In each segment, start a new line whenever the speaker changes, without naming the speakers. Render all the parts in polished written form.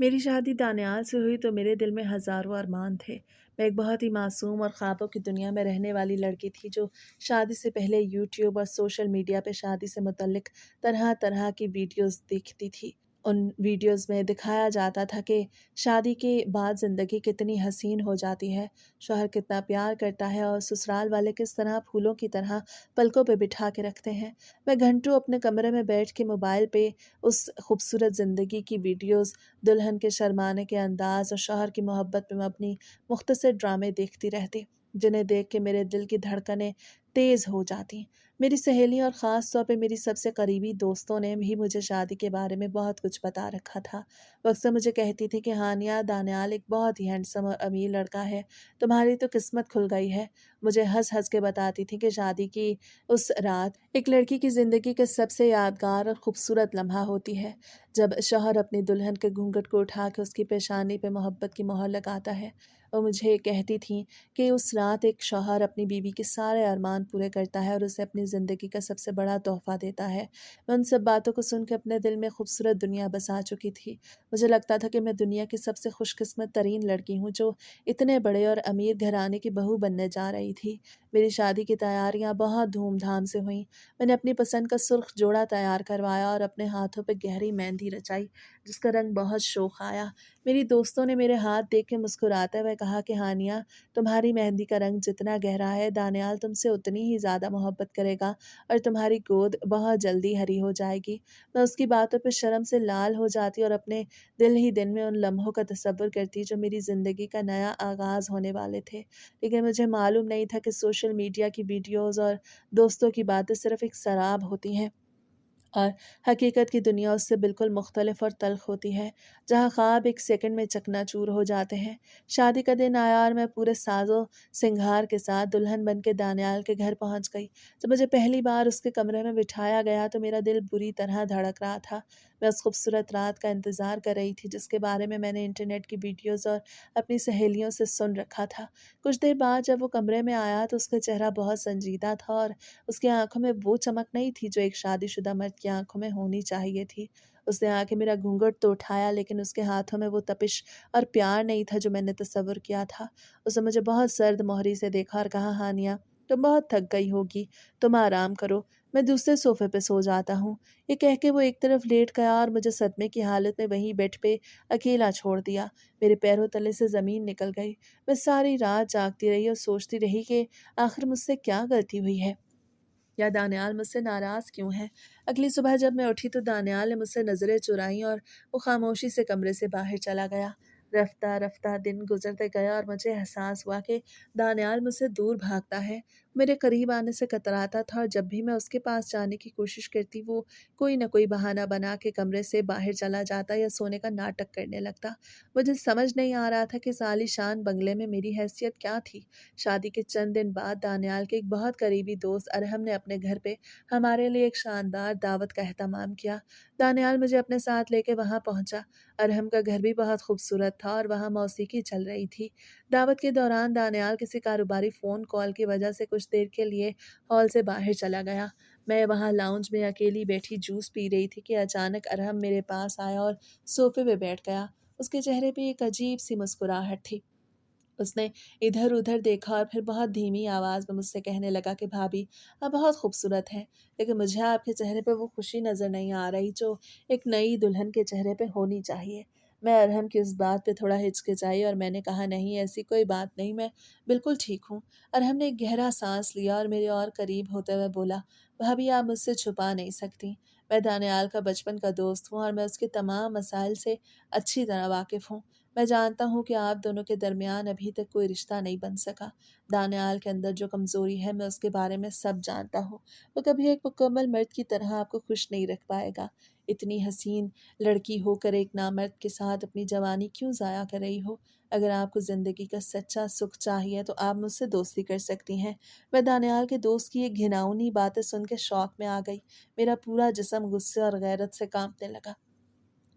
मेरी शादी दानियाल से हुई तो मेरे दिल में हज़ारों अरमान थे। मैं एक बहुत ही मासूम और ख्वाबों की दुनिया में रहने वाली लड़की थी जो शादी से पहले यूट्यूब और सोशल मीडिया पे शादी से मुतल्लिक तरह-तरह की वीडियोज़ देखती थी। उन वीडियोज़ में दिखाया जाता था कि शादी के बाद ज़िंदगी कितनी हसीन हो जाती है, शौहर कितना प्यार करता है और ससुराल वाले किस तरह फूलों की तरह पलकों पे बिठा के रखते हैं। मैं घंटों अपने कमरे में बैठ के मोबाइल पे उस खूबसूरत ज़िंदगी की वीडियोज़, दुल्हन के शर्माने के अंदाज़ और शौहर की मोहब्बत में मबनी मुख्तसर ड्रामे देखती रहती, जिन्हें देख के मेरे दिल की धड़कनें तेज़ हो जाती। मेरी सहेलियों और ख़ास तौर पे मेरी सबसे करीबी दोस्तों ने भी मुझे शादी के बारे में बहुत कुछ बता रखा था। वो अक्सर मुझे कहती थी कि हानिया, दानियाल एक बहुत ही हैंडसम और अमीर लड़का है, तुम्हारी तो किस्मत खुल गई है। मुझे हँस-हँस के बताती थी कि शादी की उस रात एक लड़की की ज़िंदगी का सबसे यादगार और खूबसूरत लम्हा होती है, जब शौहर अपनी दुल्हन के घूंघट को उठा के उसकी पेशानी पे मोहब्बत की मोहर लगाता है। वो मुझे कहती थी कि उस रात एक शौहर अपनी बीवी के सारे अरमान पूरे करता है और उसे अपनी ज़िंदगी का सबसे बड़ा तोहफ़ा देता है। मैं उन सब बातों को सुन के अपने दिल में खूबसूरत दुनिया बसा चुकी थी। मुझे लगता था कि मैं दुनिया की सबसे खुशकिस्मत तरीन लड़की हूँ जो इतने बड़े और अमीर घराने की बहू बनने जा रही थी। मेरी शादी की तैयारियाँ बहुत धूमधाम से हुईं। मैंने अपनी पसंद का सुर्ख जोड़ा तैयार करवाया और अपने हाथों पे गहरी मेहंदी रचाई, जिसका रंग बहुत शोख आया। मेरी दोस्तों ने मेरे हाथ देख के मुस्कुराते हुए कहा कि हानिया, तुम्हारी मेहंदी का रंग जितना गहरा है, दानियाल तुमसे उतनी ही ज़्यादा मोहब्बत करेगा और तुम्हारी गोद बहुत जल्दी हरी हो जाएगी। मैं उसकी बातों पे शर्म से लाल हो जाती और अपने दिल ही दिल में उन लम्हों का तसव्वुर करती जो मेरी ज़िंदगी का नया आगाज़ होने वाले थे। लेकिन मुझे मालूम नहीं था कि सोशल मीडिया की वीडियोज़ और दोस्तों की बातें सिर्फ़ एक शराब होती हैं और हकीकत की दुनिया उससे बिल्कुल मुख्तलिफ और तल्ख़ होती है, जहाँ ख्वाब एक सेकंड में चकनाचूर हो जाते हैं। शादी का दिन आया और मैं पूरे साज़ो सिंगार के साथ दुल्हन बन के दानियाल के घर पहुँच गई। जब मुझे पहली बार उसके कमरे में बिठाया गया तो मेरा दिल बुरी तरह धड़क रहा था। मैं उस खूबसूरत रात का इंतज़ार कर रही थी जिसके बारे में मैंने इंटरनेट की वीडियोज़ और अपनी सहेलियों से सुन रखा था। कुछ देर बाद जब वो कमरे में आया तो उसका चेहरा बहुत संजीदा था और उसकी आँखों में वो चमक नहीं थी जो एक शादीशुदा मर्द की आँखों में होनी चाहिए थी। उसने आके मेरा घूँघट तो उठाया, लेकिन उसके हाथों में वो तपिश और प्यार नहीं था जो मैंने तसव्वुर किया था। उसने मुझे बहुत सर्द मोहरी से देखा और कहा, हानिया, तुम बहुत थक गई होगी, तुम आराम करो, मैं दूसरे सोफ़े पे सो जाता हूँ। ये कह के वो एक तरफ लेट गया और मुझे सदमे की हालत में वहीं बेड पे अकेला छोड़ दिया। मेरे पैरों तले से ज़मीन निकल गई। मैं सारी रात जागती रही और सोचती रही कि आखिर मुझसे क्या गलती हुई है, या दानियाल मुझसे नाराज़ क्यों है? अगली सुबह जब मैं उठी तो दानियाल ने मुझसे नज़रें चुराईं और वो खामोशी से कमरे से बाहर चला गया। रफ्ता-रफ्ता दिन गुज़रते गया और मुझे एहसास हुआ कि दानियाल मुझसे दूर भागता है, मेरे करीब आने से कतराता था और जब भी मैं उसके पास जाने की कोशिश करती, वो कोई न कोई बहाना बना के कमरे से बाहर चला जाता या सोने का नाटक करने लगता। मुझे समझ नहीं आ रहा था कि इस आलीशान बंगले में मेरी हैसियत क्या थी? शादी के चंद दिन बाद दानियाल के एक बहुत करीबी दोस्त अरहम ने अपने घर पे हमारे लिए एक शानदार दावत का एहतमाम किया। दानियाल मुझे अपने साथ लेके वहाँ पहुँचा। अरहम का घर भी बहुत खूबसूरत था और वहाँ मौसीकी चल रही थी। दावत के दौरान दानियाल किसी कारोबारी फ़ोन कॉल की वजह से कुछ देर के लिए हॉल से बाहर चला गया। मैं वहाँ लाउंज में अकेली बैठी जूस पी रही थी कि अचानक अरहम मेरे पास आया और सोफ़े पे बैठ गया। उसके चेहरे पे एक अजीब-सी मुस्कुराहट थी। उसने इधर-उधर देखा और फिर बहुत धीमी आवाज़ में मुझसे कहने लगा कि भाभी, आप बहुत खूबसूरत हैं, लेकिन मुझे आपके चेहरे पे वो खुशी नज़र नहीं आ रही जो एक नई दुल्हन के चेहरे पे होनी चाहिए। मैं अरहम की उस बात पे थोड़ा हिचकिचाई और मैंने कहा, नहीं, ऐसी कोई बात नहीं, मैं बिल्कुल ठीक हूँ। अरहम ने एक गहरा साँस लिया और मेरे और करीब होते हुए बोला, भाभी, आप मुझसे छुपा नहीं सकती। मैं दानियाल का बचपन का दोस्त हूँ और मैं उसके तमाम मसाइल से अच्छी तरह वाकिफ़ हूँ। मैं जानता हूँ कि आप दोनों के दरमियान अभी तक कोई रिश्ता नहीं बन सका। दानियाल के अंदर जो कमज़ोरी है, मैं उसके बारे में सब जानता हूँ। वो कभी एक मुकम्मल मर्द की तरह आपको खुश नहीं रख पाएगा। इतनी हसीन लड़की होकर एक नामर्द के साथ अपनी जवानी क्यों ज़ाया कर रही हो? अगर आपको ज़िंदगी का सच्चा सुख चाहिए तो आप मुझसे दोस्ती कर सकती हैं। मैं दानियाल के दोस्त की ये घिनौनी बातें सुन के शौक में आ गई। मेरा पूरा जिस्म गुस्से और गैरत से कांपने लगा।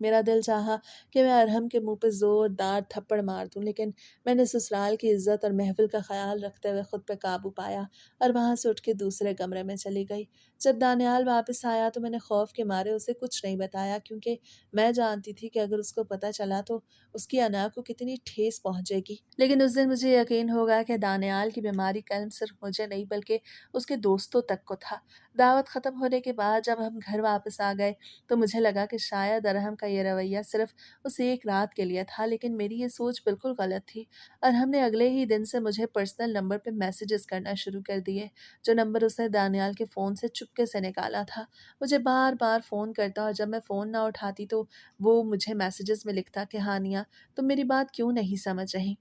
मेरा दिल चाहा कि मैं अरहम के मुंह पे ज़ोरदार थप्पड़ मार दूं, लेकिन मैंने ससुराल की इज्जत और महफिल का ख्याल रखते हुए खुद पे काबू पाया और वहां से उठ के दूसरे कमरे में चली गई। जब दानियाल वापस आया तो मैंने खौफ के मारे उसे कुछ नहीं बताया, क्योंकि मैं जानती थी कि अगर उसको पता चला तो उसकी अना को कितनी ठेस पहुंचेगी। लेकिन उस दिन मुझे यकीन हो गया कि दानियाल की बीमारी कल सिर्फ मुझे नहीं बल्कि उसके दोस्तों तक को था। दावत ख़त्म होने के बाद जब हम घर वापस आ गए तो मुझे लगा कि शायद अरहम का ये रवैया सिर्फ उस एक रात के लिए था, लेकिन मेरी ये सोच बिल्कुल गलत थी। अरहम ने अगले ही दिन से मुझे पर्सनल नंबर पे मैसेजेस करना शुरू कर दिए, जो नंबर उसने दानियाल के फ़ोन से चुपके से निकाला था। मुझे बार बार फ़ोन करता और जब मैं फ़ोन ना उठाती तो वो मुझे मैसेजेस में लिखता कि हानिया, तुम मेरी बात क्यों नहीं समझ रही।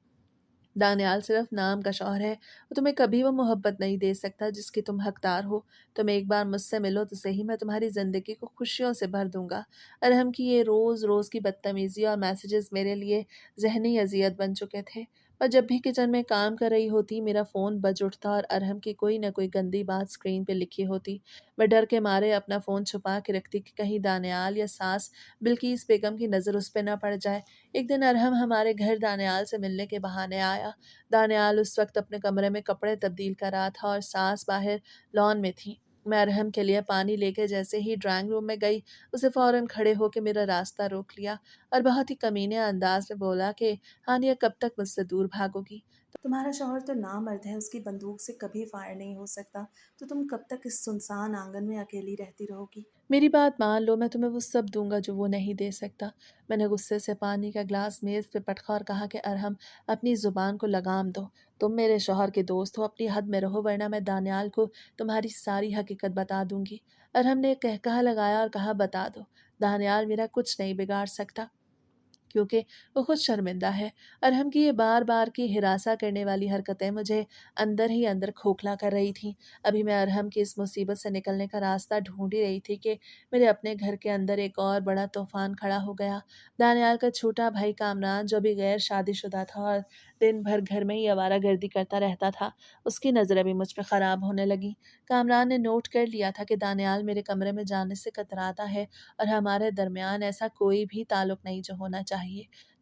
दानियाल सिर्फ नाम का शौहर है, वो तुम्हें कभी वो मोहब्बत नहीं दे सकता जिसकी तुम हकदार हो। तुम एक बार मुझसे मिलो तो सही, मैं तुम्हारी ज़िंदगी को खुशियों से भर दूंगा। अरहम की ये रोज़ रोज़ की बदतमीज़ी और मैसेजेस मेरे लिए जहनी अजियत बन चुके थे। पर जब भी किचन में काम कर रही होती मेरा फ़ोन बज उठता और अरहम की कोई ना कोई गंदी बात स्क्रीन पे लिखी होती। मैं डर के मारे अपना फ़ोन छुपा के रखती कि कहीं दानियाल या सास बिल्किस बेगम की नज़र उस पर न पड़ जाए। एक दिन अरहम हमारे घर दानियाल से मिलने के बहाने आया। दानियाल उस वक्त अपने कमरे में कपड़े तब्दील कर रहा था और सास बाहर लॉन में थी। मैं अरहम के लिए पानी लेके जैसे ही ड्राइंग रूम में गई, उसे फौरन खड़े होकर मेरा रास्ता रोक लिया और बहुत ही कमीने अंदाज में बोला कि हानिया, कब तक मुझसे दूर भागोगी? तुम्हारा शौहर तो नामर्द है, उसकी बंदूक से कभी फायर नहीं हो सकता, तो तुम कब तक इस सुनसान आंगन में अकेली रहती रहोगी? मेरी बात मान लो, मैं तुम्हें वो सब दूंगा जो वो नहीं दे सकता। मैंने गुस्से से पानी का ग्लास मेज पे पटका और कहा कि अरहम, अपनी जुबान को लगाम दो। तुम मेरे शौहर के दोस्त हो, अपनी हद में रहो, वरना मैं दानियाल को तुम्हारी सारी हकीकत बता दूंगी। अरहम ने कहकहा लगाया और कहा, बता दो। दानियाल मेरा कुछ नहीं बिगाड़ सकता, क्योंकि वो खुद शर्मिंदा है। अरहम की ये बार बार की हिरासा करने वाली हरकतें मुझे अंदर ही अंदर खोखला कर रही थीं। अभी मैं अरहम की इस मुसीबत से निकलने का रास्ता ढूंढ ही रही थी कि मेरे अपने घर के अंदर एक और बड़ा तूफान खड़ा हो गया। दानियाल का छोटा भाई कामरान, जो भी गैर शादीशुदा था और दिन भर घर में ही आवारागर्दी करता रहता था, उसकी नज़रें भी मुझ पर ख़राब होने लगी। कामरान ने नोट कर लिया था कि दानियाल मेरे कमरे में जाने से कतराता है और हमारे दरमियान ऐसा कोई भी ताल्लुक नहीं जो होना चाहिए।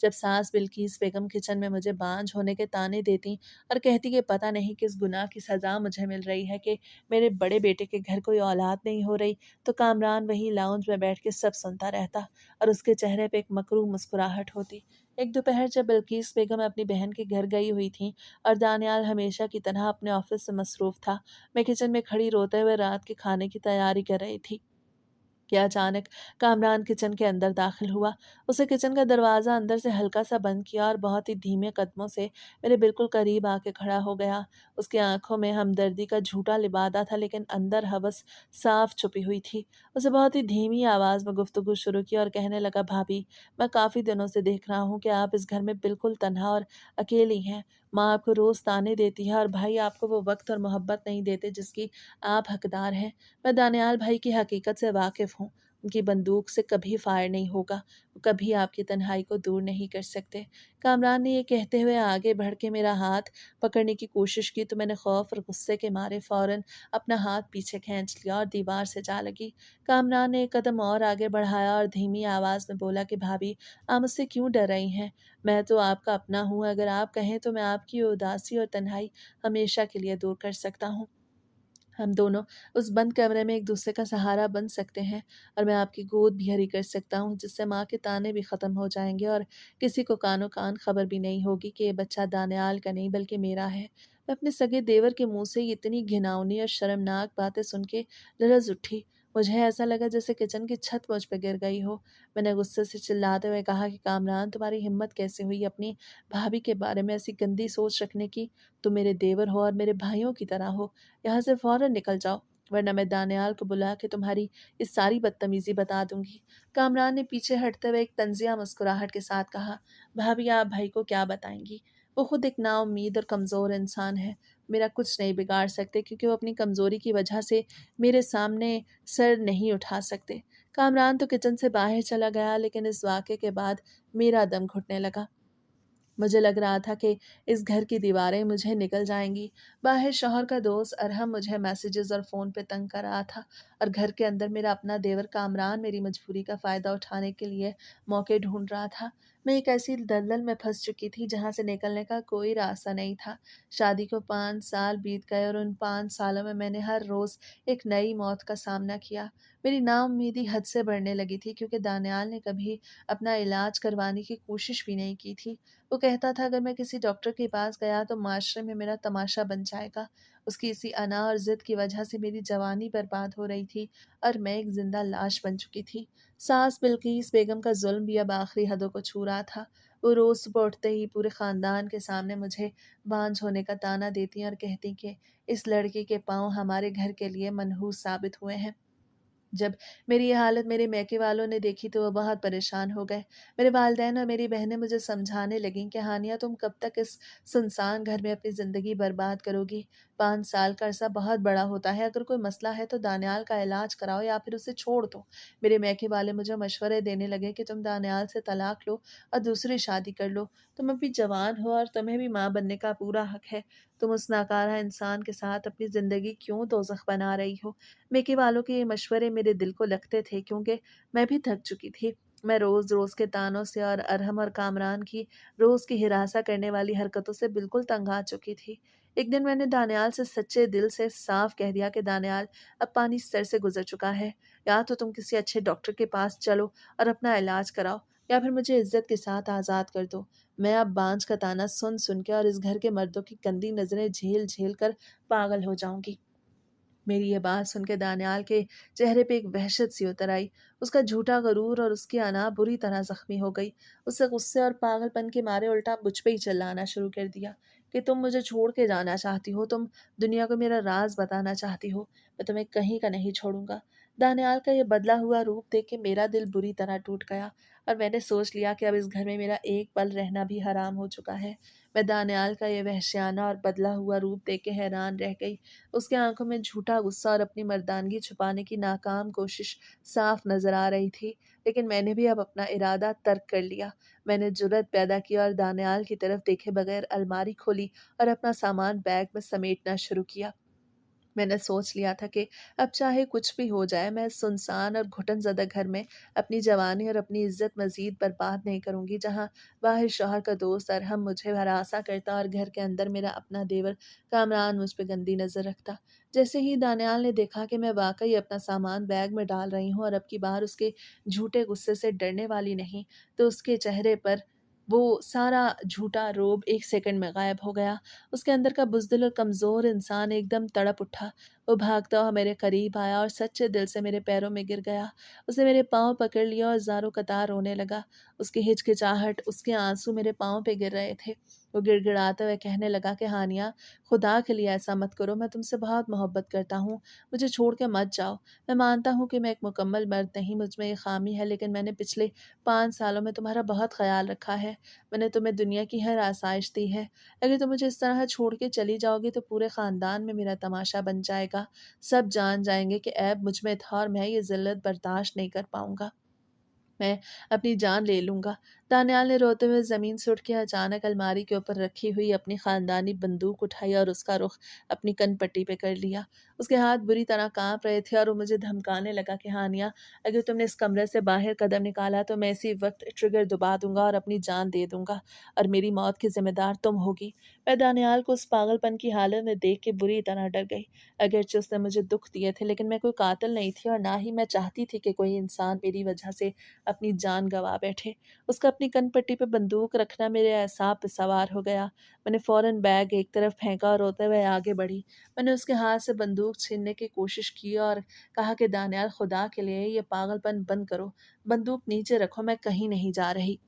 जब सास बिल्किस बेगम किचन में मुझे बांझ होने के ताने देती और कहती कि पता नहीं किस गुनाह की सज़ा मुझे मिल रही है कि मेरे बड़े बेटे के घर कोई औलाद नहीं हो रही, तो कामरान वहीं लाउंज में बैठ के सब सुनता रहता और उसके चेहरे पे एक मकरूह मुस्कुराहट होती। एक दोपहर जब बिल्किस बेगम अपनी बहन के घर गई हुई थी और दानियाल हमेशा की तरह अपने ऑफिस से मसरूफ था, मैं किचन में खड़ी रोते हुए रात के खाने की तैयारी कर रही थी कि अचानक कामरान किचन के अंदर दाखिल हुआ। उसे किचन का दरवाज़ा अंदर से हल्का सा बंद किया और बहुत ही धीमे कदमों से मेरे बिल्कुल करीब आके खड़ा हो गया। उसकी आंखों में हमदर्दी का झूठा लिबादा था, लेकिन अंदर हवस साफ छुपी हुई थी। उसे बहुत ही धीमी आवाज़ में गुफ्तगू शुरू की और कहने लगा, भाभी, मैं काफ़ी दिनों से देख रहा हूँ कि आप इस घर में बिल्कुल तन्हा और अकेली हैं। माँ आपको रोज़ ताने देती है और भाई आपको वो वक्त और मोहब्बत नहीं देते जिसकी आप हकदार हैं। मैं दानियाल भाई की हकीकत से वाकिफ़ हूँ। उनकी बंदूक से कभी फायर नहीं होगा, वो कभी आपकी तन्हाई को दूर नहीं कर सकते। कामरान ने ये कहते हुए आगे बढ़ के मेरा हाथ पकड़ने की कोशिश की, तो मैंने खौफ और गुस्से के मारे फ़ौरन अपना हाथ पीछे खींच लिया और दीवार से जा लगी। कामरान ने एक कदम और आगे बढ़ाया और धीमी आवाज़ में बोला कि भाभी, आप मुझसे क्यों डर रही हैं? मैं तो आपका अपना हूँ, अगर आप कहें तो मैं आपकी उदासी और तन्हाई हमेशा के लिए दूर कर सकता हूँ। हम दोनों उस बंद कमरे में एक दूसरे का सहारा बन सकते हैं और मैं आपकी गोद भी हरी कर सकता हूँ, जिससे माँ के ताने भी ख़त्म हो जाएंगे और किसी को कानो कान खबर भी नहीं होगी कि ये बच्चा दानियाल का नहीं बल्कि मेरा है। मैं अपने सगे देवर के मुंह से ये इतनी घिनौनी और शर्मनाक बातें सुन के लरज उठी। मुझे ऐसा लगा जैसे किचन की छत मुझ पर गिर गई हो। मैंने गुस्से से चिल्लाते हुए कहा कि कामरान, तुम्हारी हिम्मत कैसे हुई अपनी भाभी के बारे में ऐसी गंदी सोच रखने की? तुम मेरे देवर हो और मेरे भाइयों की तरह हो। यहाँ से फ़ौरन निकल जाओ, वरना मैं दानियाल को बुला के तुम्हारी इस सारी बदतमीज़ी बता दूंगी। कामरान ने पीछे हटते हुए एक तंजिया मुस्कुराहट के साथ कहा, भाभी, आप भाई को क्या बताएंगी? वो खुद एक नाउम्मीद और कमज़ोर इंसान है। मेरा कुछ नहीं बिगाड़ सकते, क्योंकि वो अपनी कमज़ोरी की वजह से मेरे सामने सर नहीं उठा सकते। कामरान तो किचन से बाहर चला गया, लेकिन इस वाक़े के बाद मेरा दम घुटने लगा। मुझे लग रहा था कि इस घर की दीवारें मुझे निकल जाएंगी। बाहर शौहर का दोस्त अरहम मुझे मैसेजेस और फ़ोन पे तंग कर रहा था, और घर के अंदर मेरा अपना देवर कामरान मेरी मजबूरी का फ़ायदा उठाने के लिए मौके ढूंढ रहा था। मैं एक ऐसी दलदल में फंस चुकी थी जहाँ से निकलने का कोई रास्ता नहीं था। शादी को 5 साल बीत गए, और उन 5 सालों में मैंने हर रोज़ एक नई मौत का सामना किया। मेरी नाउम्मीदी हद से बढ़ने लगी थी, क्योंकि दानियाल ने कभी अपना इलाज करवाने की कोशिश भी नहीं की थी। वो कहता था अगर मैं किसी डॉक्टर के पास गया तो माशरे में मेरा तमाशा बन जाएगा। उसकी इसी अना और ज़िद की वजह से मेरी जवानी बर्बाद हो रही थी, और मैं एक जिंदा लाश बन चुकी थी। सास बिल्किस बेगम का जुल्म भी अब आखिरी हदों को छू रहा था। वो रोज़ सुबह उठते ही पूरे ख़ानदान के सामने मुझे बांझ होने का ताना देती और कहती कि इस लड़की के पाँव हमारे घर के लिए मनहूस साबित हुए हैं। जब मेरी ये हालत मेरे मैके वालों ने देखी तो वो बहुत परेशान हो गए। मेरे वालिदैन और मेरी बहनें मुझे समझाने लगीं कि हानिया, तुम कब तक इस सुनसान घर में अपनी ज़िंदगी बर्बाद करोगी? 5 साल का अरसा बहुत बड़ा होता है। अगर कोई मसला है तो दानियाल का इलाज कराओ या फिर उसे छोड़ दो। मेरे मैके वाले मुझे मशवरे देने लगे कि तुम दानियाल से तलाक लो और दूसरी शादी कर लो। तुम अभी जवान हो और तुम्हें भी माँ बनने का पूरा हक है। तुम उस नाकारा इंसान के साथ अपनी ज़िंदगी क्यों दोज़ख बना रही हो? मेके वालों के ये मशवरे मेरे दिल को लगते थे, क्योंकि मैं भी थक चुकी थी। मैं रोज़ रोज़ के तानों से और अरहम और कामरान की रोज़ की हिरासा करने वाली हरकतों से बिल्कुल तंग आ चुकी थी। एक दिन मैंने दानियाल से सच्चे दिल से साफ कह दिया कि दानियाल, अब पानी सर से गुजर चुका है। या तो तुम किसी अच्छे डॉक्टर के पास चलो और अपना इलाज कराओ, या फिर मुझे इज्जत के साथ आज़ाद कर दो। मैं अब बांझ का ताना सुन सुन के और इस घर के मर्दों की गंदी नज़रें झेल झेल कर पागल हो जाऊंगी। मेरी ये बात सुन के दानियाल के चेहरे पे एक वहशत सी उतर आई। उसका झूठा गरूर और उसकी अना बुरी तरह जख्मी हो गई। उससे गुस्से और पागलपन के मारे उल्टा मुझ पे ही चिल्लाना शुरू कर दिया कि तुम मुझे छोड़ के जाना चाहती हो, तुम दुनिया को मेरा राज बताना चाहती हो। मैं तुम्हें कहीं का नहीं छोड़ूंगा। दानियाल का ये बदला हुआ रूप देख के मेरा दिल बुरी तरह टूट गया, और मैंने सोच लिया कि अब इस घर में मेरा एक पल रहना भी हराम हो चुका है। मैं दानियाल का ये वहशियाना और बदला हुआ रूप देख के हैरान रह गई। उसकी आंखों में झूठा गुस्सा और अपनी मर्दानगी छुपाने की नाकाम कोशिश साफ नजर आ रही थी। लेकिन मैंने भी अब अपना इरादा तर्क कर लिया। मैंने जुर्रत पैदा की और दानियाल की तरफ देखे बगैर अलमारी खोली और अपना सामान बैग में समेटना शुरू किया। मैंने सोच लिया था कि अब चाहे कुछ भी हो जाए, मैं इस सुनसान और घुटनज़दा घर में अपनी जवानी और अपनी इज्जत मज़ीद बर्बाद नहीं करूँगी, जहाँ बाहर शौहर का दोस्त अरहम मुझे हरासा करता और घर के अंदर मेरा अपना देवर कामरान मुझ पे गंदी नज़र रखता। जैसे ही दानियाल ने देखा कि मैं वाकई अपना सामान बैग में डाल रही हूँ और अब की बार उसके झूठे गुस्से से डरने वाली नहीं, तो उसके चेहरे पर वो सारा झूठा रोब 1 सेकंड में गायब हो गया। उसके अंदर का बुज़दिल और कमज़ोर इंसान एकदम तड़प उठा। वो भागता हुआ मेरे करीब आया और सच्चे दिल से मेरे पैरों में गिर गया। उसने मेरे पाँव पकड़ लिया और ज़ारों कतार रोने लगा। उसकी हिचकिचाहट, उसके आँसू मेरे पाँव पे गिर रहे थे। वो गिड़गिड़ाते हुए कहने लगा कि हानिया, खुदा के लिए ऐसा मत करो, मैं तुमसे बहुत मोहब्बत करता हूँ। मुझे छोड़ के मत जाओ। मैं मानता हूँ कि मैं एक मुकम्मल मर्द नहीं, मुझ में ये ख़ामी है, लेकिन मैंने पिछले 5 सालों में तुम्हारा बहुत ख़याल रखा है। मैंने तुम्हें दुनिया की हर आसाइश दी है। अगर तुम मुझे इस तरह छोड़ के चली जाओगी तो पूरे ख़ानदान में मेरा तमाशा बन जाएगा। सब जान जाएंगे कि ऐब मुझ में था और मैं ये ज़िल्लत बर्दाश्त नहीं कर पाऊँगा। मैं अपनी जान ले लूँगा। दानियाल ने रोते हुए ज़मीन से उठ के अचानक अलमारी के ऊपर रखी हुई अपनी ख़ानदानी बंदूक उठाई और उसका रुख अपनी कनपट्टी पे कर लिया। उसके हाथ बुरी तरह काँप रहे थे और वो मुझे धमकाने लगा कि हानिया, अगर तुमने इस कमरे से बाहर कदम निकाला तो मैं इसी वक्त ट्रिगर दबा दूँगा और अपनी जान दे दूँगा, और मेरी मौत की ज़िम्मेदार तुम होगी। मैं दानियाल को उस पागलपन की हालत में देख के बुरी तरह डर गई। अगरचे उसने मुझे दुःख दिए थे, लेकिन मैं कोई कातिल नहीं थी और ना ही मैं चाहती थी कि कोई इंसान मेरी वजह से अपनी जान गंवा बैठे। उसका अपनी कनपट्टी पे बंदूक रखना मेरे एसाब पे सवार हो गया। मैंने फ़ौरन बैग एक तरफ फेंका और रोते हुए आगे बढ़ी। मैंने उसके हाथ से बंदूक छीनने की कोशिश की और कहा कि दानियाल, खुदा के लिए ये पागलपन बंद करो। बंदूक नीचे रखो, मैं कहीं नहीं जा रही।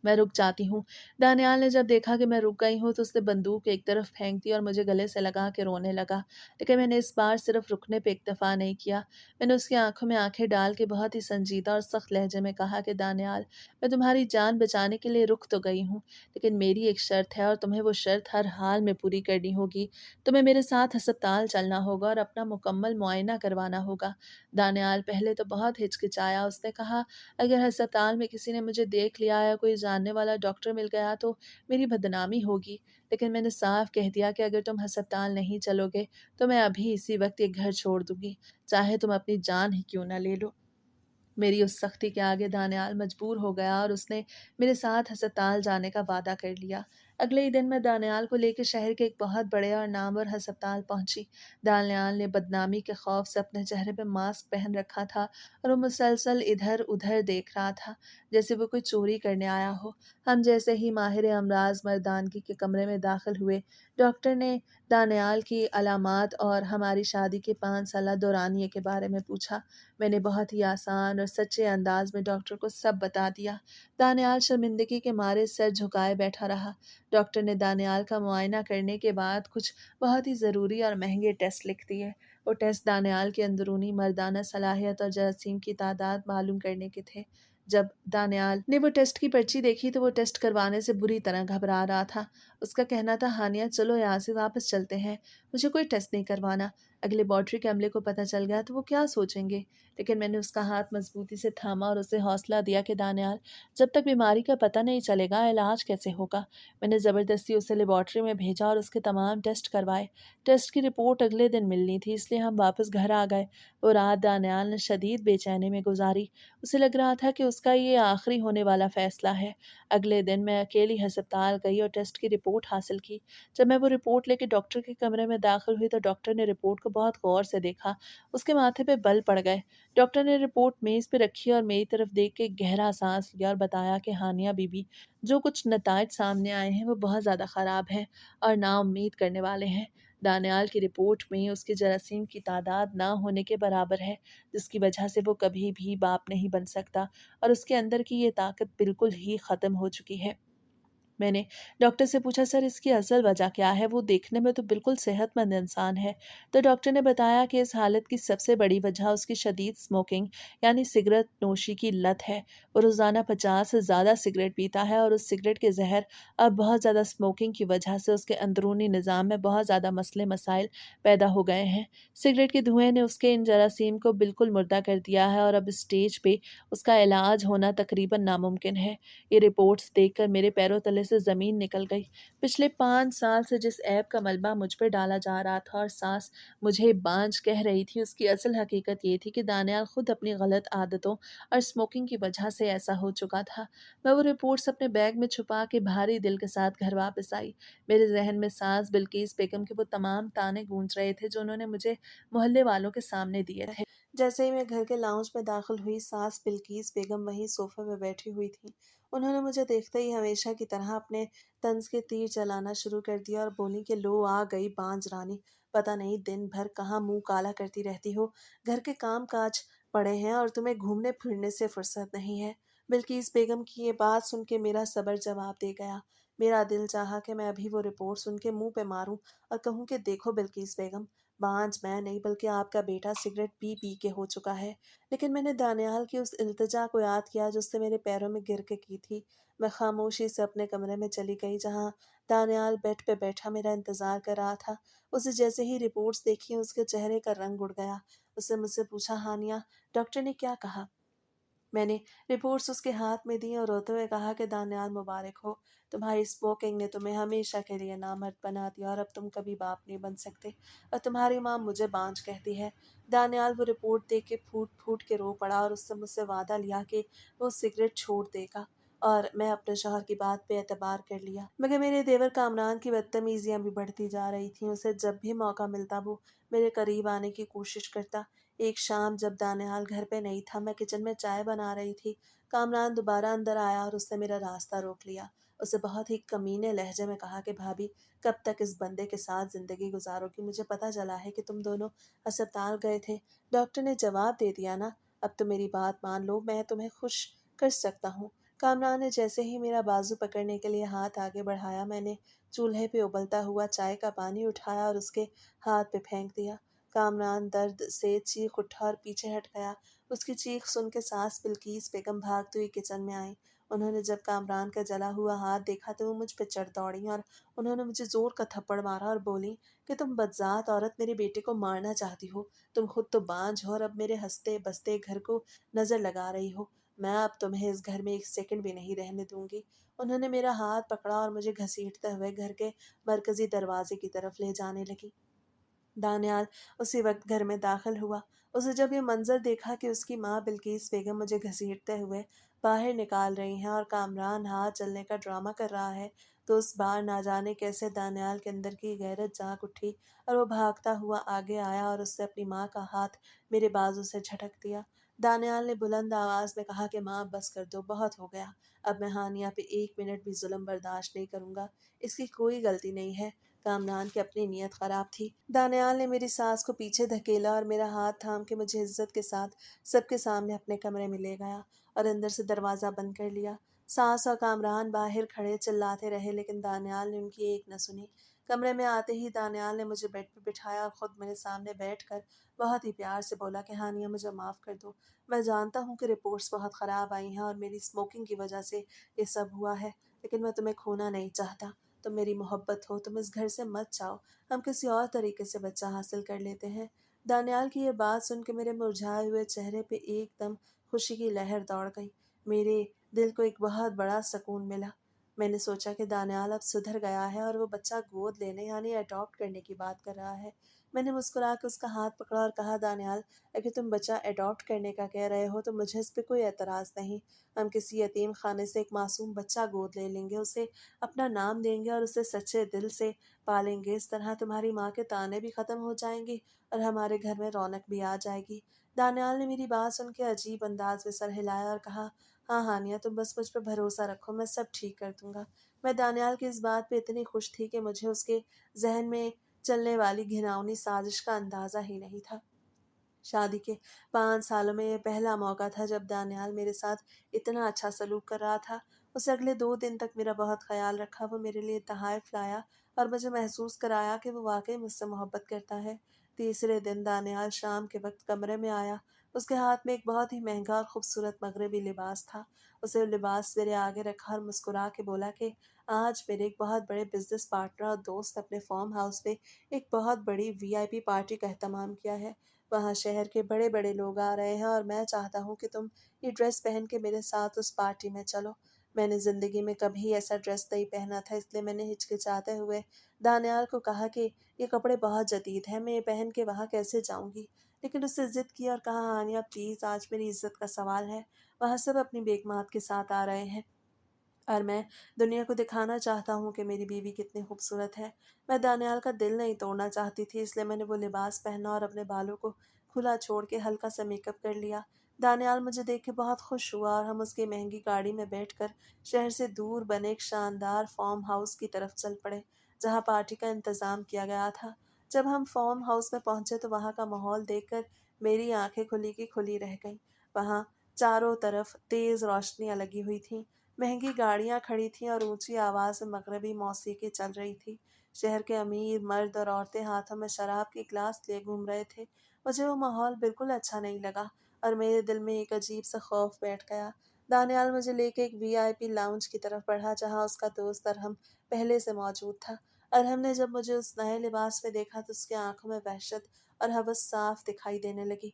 मैं रुक जाती हूँ। दानियाल ने जब देखा कि मैं रुक गई हूँ तो उसने बंदूक एक तरफ फेंक दी और मुझे गले से लगा के रोने लगा। लेकिन मैंने इस बार सिर्फ रुकने पे इक्तफ़ा नहीं किया। मैंने उसकी आंखों में आंखें डाल के बहुत ही संजीदा और सख्त लहजे में कहा कि दानियाल, मैं तुम्हारी जान बचाने के लिए रुक तो गई हूँ, लेकिन मेरी एक शर्त है और तुम्हें वो शर्त हर हाल में पूरी करनी होगी। तुम्हें मेरे साथ अस्पताल चलना होगा और अपना मुकम्मल मुआयना करवाना होगा। दानियाल पहले तो बहुत हिचकिचाया। उसने कहा, अगर अस्पताल में किसी ने मुझे देख लिया या कोई पहचानने वाला डॉक्टर मिल गया तो मेरी बदनामी होगी। लेकिन मैंने साफ कह दिया कि अगर तुम अस्पताल नहीं चलोगे तो मैं अभी इसी वक्त ये घर छोड़ दूंगी, चाहे तुम अपनी जान ही क्यों ना ले लो। मेरी उस सख्ती के आगे दानियाल मजबूर हो गया और उसने मेरे साथ अस्पताल जाने का वादा कर लिया। अगले ही दिन मैं दानियाल को लेकर शहर के एक बहुत बड़े और नामवर अस्पताल पहुंची। दानियाल ने बदनामी के खौफ से अपने चेहरे पर मास्क पहन रखा था और वो मुसलसल इधर उधर देख रहा था, जैसे वो कोई चोरी करने आया हो। हम जैसे ही माहिर अमराज मर्दानगी के कमरे में दाखिल हुए, डॉक्टर ने दानियाल की अलामात और हमारी शादी के 5 साल दौरानिए के बारे में पूछा। मैंने बहुत ही आसान और सच्चे अंदाज में डॉक्टर को सब बता दिया। दानियाल शर्मिंदगी के मारे सर झुकाए बैठा रहा। डॉक्टर ने दानियाल का मुआयना करने के बाद कुछ बहुत ही ज़रूरी और महंगे टेस्ट लिख दिए। वो टेस्ट दानियाल की अंदरूनी मर्दाना सलाहियत और जरासीम की तादाद मालूम करने के थे। जब दानियाल ने वो टेस्ट की पर्ची देखी तो वो टेस्ट करवाने से बुरी तरह घबरा रहा था। उसका कहना था, हानिया चलो यहाँ से वापस चलते हैं, मुझे कोई टेस्ट नहीं करवाना। अगले लैबोरेटरी के अमले को पता चल गया तो वो क्या सोचेंगे। लेकिन मैंने उसका हाथ मजबूती से थामा और उसे हौसला दिया कि दानियाल, जब तक बीमारी का पता नहीं चलेगा इलाज कैसे होगा। मैंने ज़बरदस्ती उसे लेबॉर्ट्री में भेजा और उसके तमाम टेस्ट करवाए। टेस्ट की रिपोर्ट अगले दिन मिलनी थी, इसलिए हम वापस घर आ गए। वो रात दानियाल ने शदीद बेचैनी में गुजारी। उसे लग रहा था कि उसका ये आखिरी होने वाला फैसला है। अगले दिन मैं अकेली अस्पताल गई और टेस्ट की रिपोर्ट हासिल की। जब मैं वो रिपोर्ट लेके डॉक्टर के कमरे में दाखिल हुई तो डॉक्टर ने रिपोर्ट को बहुत गौर से देखा। उसके माथे पे बल पड़ गए। डॉक्टर ने रिपोर्ट मेज़ पे रखी और मेरी तरफ देख के गहरा सांस लिया और बताया कि हानिया बीबी, जो कुछ नतायज सामने आए हैं वो बहुत ज़्यादा ख़राब हैं और नाउम्मीद करने वाले हैं। दानियाल की रिपोर्ट में उसके जरासीम की तादाद ना होने के बराबर है, जिसकी वजह से वो कभी भी बाप नहीं बन सकता और उसके अंदर की ये ताकत बिल्कुल ही ख़त्म हो चुकी है। मैंने डॉक्टर से पूछा, सर इसकी असल वजह क्या है? वो देखने में तो बिल्कुल सेहतमंद इंसान है। तो डॉक्टर ने बताया कि इस हालत की सबसे बड़ी वजह उसकी शदीद स्मोकिंग यानी सिगरेट नोशी की लत है। वो रोज़ाना 50 से ज़्यादा सिगरेट पीता है और उस सिगरेट के जहर अब बहुत ज़्यादा स्मोकिंग की वजह से उसके अंदरूनी निज़ाम में बहुत ज़्यादा मसले मसाइल पैदा हो गए हैं। सिगरेट के धुएं ने उसके इन जरासीम को बिल्कुल मुर्दा कर दिया है और अब इस स्टेज पे उसका इलाज होना तकरीबन नामुमकिन है। ये रिपोर्ट्स देखकर मेरे पैरों तले से ज़मीन निकल गई। पिछले 5 साल से जिस ऐब का मलबा मुझ पे डाला जा रहा था और सास मुझे बांझ कह रही थी, उसकी असल हकीकत ये थी कि दानियाल खुद अपनी गलत आदतों और स्मोकिंग की वजह से ऐसा हो चुका था। मैं वो रिपोर्ट्स अपने बैग में छुपा के भारी दिल के साथ घर वापस आई। मेरे जहन में सास बिल्किस बेगम के वो तमाम ताने गूंज रहे थे जो उन्होंने मुझे मोहल्ले वालों के सामने दिए थे। जैसे ही मैं घर के लाउंज में दाखिल हुई, सास बिल्किस बेगम वहीं सोफे में बैठी हुई थी। उन्होंने मुझे देखते ही हमेशा की तरह अपने तंज के तीर चलाना शुरू कर दिया और बोली कि लो आ गई बांझ रानी, पता नहीं दिन भर कहाँ मुंह काला करती रहती हो, घर के काम काज पड़े हैं और तुम्हें घूमने फिरने से फुर्सत नहीं है। बिल्किस बेगम की ये बात सुन के मेरा सबर जवाब दे गया। मेरा दिल चाहा कि मैं अभी वो रिपोर्ट सुन के मुंह पे मारूं और कहूं कि देखो बिल्किस बेगम, बांझ मैं नहीं बल्कि आपका बेटा सिगरेट पी पी के हो चुका है। लेकिन मैंने दानियाल की उस इल्तिजा को याद किया जो उसने मेरे पैरों में गिर के की थी। मैं खामोशी से अपने कमरे में चली गई जहाँ दानियाल बेड पे बैठा मेरा इंतज़ार कर रहा था। उसे जैसे ही रिपोर्ट्स देखी उसके चेहरे का रंग उड़ गया। उसने मुझसे पूछा, हानिया डॉक्टर ने क्या कहा? मैंने रिपोर्ट्स उसके हाथ में दी और रोते हुए कहा कि दानियाल मुबारक हो, तुम्हारी स्मोकिंग ने तुम्हें हमेशा के लिए नामर्द बना दिया और अब तुम कभी बाप नहीं बन सकते और तुम्हारी माँ मुझे बांझ कहती है। दानियाल वो रिपोर्ट देख के फूट फूट के रो पड़ा और उससे मुझसे वादा लिया कि वो सिगरेट छोड़ देगा और मैं अपने शौहर की बात पे एतबार कर लिया। मगर मेरे देवर कामरान की बदतमीजियां भी बढ़ती जा रही थीं। उसे जब भी मौका मिलता वो मेरे करीब आने की कोशिश करता। एक शाम जब दानियाल घर पे नहीं था, मैं किचन में चाय बना रही थी। कामरान दोबारा अंदर आया और उसने मेरा रास्ता रोक लिया। उसे बहुत ही कमीने लहजे में कहा कि भाभी, कब तक इस बंदे के साथ जिंदगी गुजारोगी? मुझे पता चला है कि तुम दोनों अस्पताल गए थे। डॉक्टर ने जवाब दे दिया ना, अब तो मेरी बात मान लो, मैं तुम्हें खुश कर सकता हूँ। कामरान ने जैसे ही मेरा बाजू पकड़ने के लिए हाथ आगे बढ़ाया, मैंने चूल्हे पे उबलता हुआ चाय का पानी उठाया और उसके हाथ पे फेंक दिया। कामरान दर्द से चीख उठा और पीछे हट गया। उसकी चीख सुन के सास बिल्किस बेगम भागती हुई किचन में आई। उन्होंने जब कामरान का जला हुआ हाथ देखा तो वो मुझ पे चढ़ दौड़ी और उन्होंने मुझे जोर का थप्पड़ मारा और बोली कि तुम बदजात औरत, मेरे बेटे को मारना चाहती हो। तुम खुद तो बांझ हो और अब मेरे हंसते बसते घर को नजर लगा रही हो। میں اب تمہیں اس گھر میں ایک سیکنڈ بھی نہیں رہنے دوں گی۔ انہوں نے میرا ہاتھ پکڑا اور مجھے گھسیٹتے ہوئے گھر کے مرکزی دروازے کی طرف لے جانے لگی۔ دانیال اسی وقت گھر میں داخل ہوا۔ اسے جب یہ منظر دیکھا کہ اس کی ماں بلقیس بیگم مجھے گھسیٹتے ہوئے باہر نکال رہی ہیں اور کامران ہاتھ چلنے کا ڈرامہ کر رہا ہے، تو اس بار نہ جانے کیسے دانیال کے اندر کی غیرت جاگ اٹھی اور وہ بھاگتا ہوا آگے آیا اور اس سے اپنی ماں کا ہاتھ میرے بازو سے جھٹک دیا۔ دانیال نے بلند آواز میں کہا کہ ماں بس کر دو، بہت ہو گیا۔ اب میں ہانیہ پہ ایک منٹ بھی ظلم برداشت نہیں کروں گا۔ اس کی کوئی غلطی نہیں ہے، کامران کی اپنی نیت خراب تھی۔ دانیال نے میری سانس کو پیچھے دھکیلا اور میرا ہاتھ تھام کے مجھے عزت کے ساتھ سب کے سامنے اپنے کمرے میں لے گیا اور اندر سے دروازہ بند کر لیا۔ ساس اور کامران باہر کھڑے چلاتے رہے لیکن دانیال نے ان کی ایک نہ سنی۔ کمرے میں آتے ہی دانیال نے مجھے بیڈ پہ بٹھایا اور خود میرے سامنے بیٹھ کر بہت ہی پیار سے بولا کہ ہانیہ مجھے معاف کر دو۔ میں جانتا ہوں کہ رپورٹس بہت خراب آئی ہیں اور میری اسموکنگ کی وجہ سے یہ سب ہوا ہے، لیکن میں تمہیں کھونا نہیں چاہتا۔ تم میری محبت ہو، تم اس گھر سے مت جاؤ، ہم کسی اور طریقے سے بچہ حاصل کر لیتے ہیں۔ دانیال کی یہ بات سن کے میرے مرجھائے ہوئے چہرے پہ ایک دم خوشی کی لہر دوڑ گئی۔ میرے دل کو ایک بہت بڑا سکون ملا۔ میں نے سوچا کہ دانیال اب سدھر گیا ہے اور وہ بچہ گود لینے یعنی اڈاپٹ کرنے کی بات کر رہا ہے۔ میں نے مسکرا کے اس کا ہاتھ پکڑا اور کہا دانیال، اگر تم بچہ اڈاپٹ کرنے کا کہہ رہے ہو تو مجھے اس پہ کوئی اعتراض نہیں۔ ہم کسی یتیم خانے سے ایک معصوم بچہ گود لے لیں گے، اسے اپنا نام دیں گے اور اسے سچے دل سے پالیں گے۔ اس طرح تمہاری ماں کے طعنے بھی ختم ہو جائیں گے اور ہمارے گھر میں رونق بھی آ جائے گی۔ دانیال نے میری بات سن کے عجیب انداز میں سر ہلایا اور کہا، ہاں ہانیہ تم بس مجھ پہ بھروسہ رکھو، میں سب ٹھیک کر دوں گا۔ میں دانیال کی اس بات پہ اتنی خوش تھی کہ مجھے اس کے ذہن میں چلنے والی گھناؤنی سازش کا اندازہ ہی نہیں تھا۔ شادی کے 5 سالوں میں یہ پہلا موقع تھا جب دانیال میرے ساتھ اتنا اچھا سلوک کر رہا تھا۔ اسے اگلے 2 دن تک میرا بہت خیال رکھا، وہ میرے لیے تحائف لایا اور مجھے محسوس کرایا کہ وہ واقعی مجھ سے محبت کرتا ہے۔ تیسرے دن دانیال شام کے وقت کمرے میں آیا۔ اس کے ہاتھ میں ایک بہت ہی مہنگا اور خوبصورت مغربی لباس تھا۔ اسے لباس میرے آگے رکھا اور مسکرا کے بولا کہ آج میرے ایک بہت بڑے بزنس پارٹنر اور دوست اپنے فارم ہاؤس پہ ایک بہت بڑی VIP پارٹی کا اہتمام کیا ہے۔ وہاں شہر کے بڑے بڑے لوگ آ رہے ہیں اور میں چاہتا ہوں کہ تم یہ ڈریس پہن کے میرے ساتھ اس پارٹی میں چلو۔ میں نے زندگی میں کبھی ایسا ڈریس نہیں پہنا تھا، اس لیے میں نے ہچکچاتے ہوئے دانیال کو کہا کہ یہ کپڑے بہت جدید ہیں، میں یہ پہن کے وہاں کیسے جاؤں گی؟ لیکن اس سے ضد کی اور کہا ہانیہ پلیز، آج میری عزت کا سوال ہے، وہاں سب اپنی بیگمات کے ساتھ آ رہے ہیں اور میں دنیا کو دکھانا چاہتا ہوں کہ میری بیوی کتنی خوبصورت ہے۔ میں دانیال کا دل نہیں توڑنا چاہتی تھی، اس لیے میں نے وہ لباس پہنا اور اپنے بالوں کو کھلا چھوڑ کے ہلکا سا میک اپ کر لیا۔ دانیال مجھے دیکھ کے بہت خوش ہوا اور ہم اس کی مہنگی گاڑی میں بیٹھ کر شہر سے دور بنے ایک شاندار فارم ہاؤس کی طرف چل پڑے جہاں پارٹی کا انتظام کیا گیا تھا۔ جب ہم فارم ہاؤس میں پہنچے تو وہاں کا ماحول دیکھ کر میری آنکھیں کھلی کی کھلی رہ گئیں۔ وہاں چاروں طرف تیز روشنیاں لگی ہوئی تھیں، مہنگی گاڑیاں کھڑی تھیں اور اونچی آواز میں مغربی موسیقی چل رہی تھی۔ شہر کے امیر مرد اور عورتیں ہاتھوں میں شراب کی گلاس لیے گھوم رہے تھے۔ مجھے وہ ماحول بالکل اچھا نہیں لگا اور میرے دل میں ایک عجیب سا خوف بیٹھ گیا۔ دانیال مجھے لے کے ایک VIP لاؤنج کی طرف بڑھا جہاں اس کا دوست ارحم پہلے سے موجود تھا۔ ارحم نے جب مجھے اس نئے لباس میں دیکھا تو اس کی آنکھوں میں وحشت اور ہوس صاف دکھائی دینے لگی۔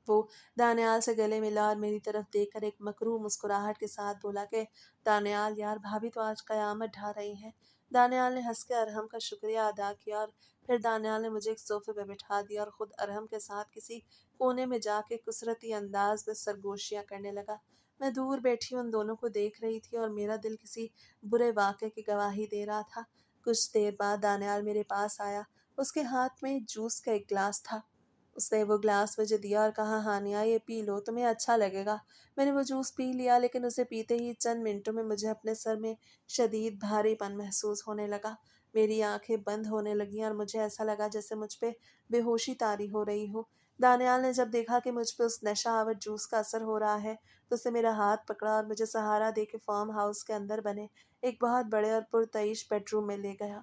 وہ دانیال سے گلے ملا اور میری طرف دیکھ کر ایک مکروہ مسکراہٹ کے ساتھ بولا کہ دانیال یار، بھابھی تو آج قیامت ڈھا رہی ہیں۔ دانیال نے ہنس کے ارحم کا شکریہ ادا کیا اور پھر دانیال نے مجھے ایک صوفے پہ بٹھا دیا اور خود ارحم کے ساتھ کسی کونے میں جا کے کثرتی انداز میں سرگوشیاں کرنے لگا۔ میں دور بیٹھی ان دونوں کو دیکھ رہی تھی اور میرا دل کسی برے واقعے کی گواہی دے رہا تھا۔ کچھ دیر بعد دانیال میرے پاس آیا، اس کے ہاتھ میں جوس کا ایک گلاس تھا۔ اس نے وہ گلاس مجھے دیا اور کہا ہانیہ یہ پی لو، تمہیں اچھا لگے گا۔ میں نے وہ جوس پی لیا لیکن اسے پیتے ہی چند منٹوں میں مجھے اپنے سر میں شدید بھاری پن محسوس ہونے لگا۔ میری آنکھیں بند ہونے لگیں اور مجھے ایسا لگا جیسے مجھ پہ بے ہوشی طاری ہو رہی ہو۔ دانیال نے جب دیکھا کہ مجھ پہ اس نشہ آور جوس کا اثر ہو رہا ہے تو اسے میرا ہاتھ پکڑا اور مجھے سہارا دے کے فارم ہاؤس کے اندر بنے ایک بہت بڑے اور پرتعیش بیڈ روم میں لے گیا۔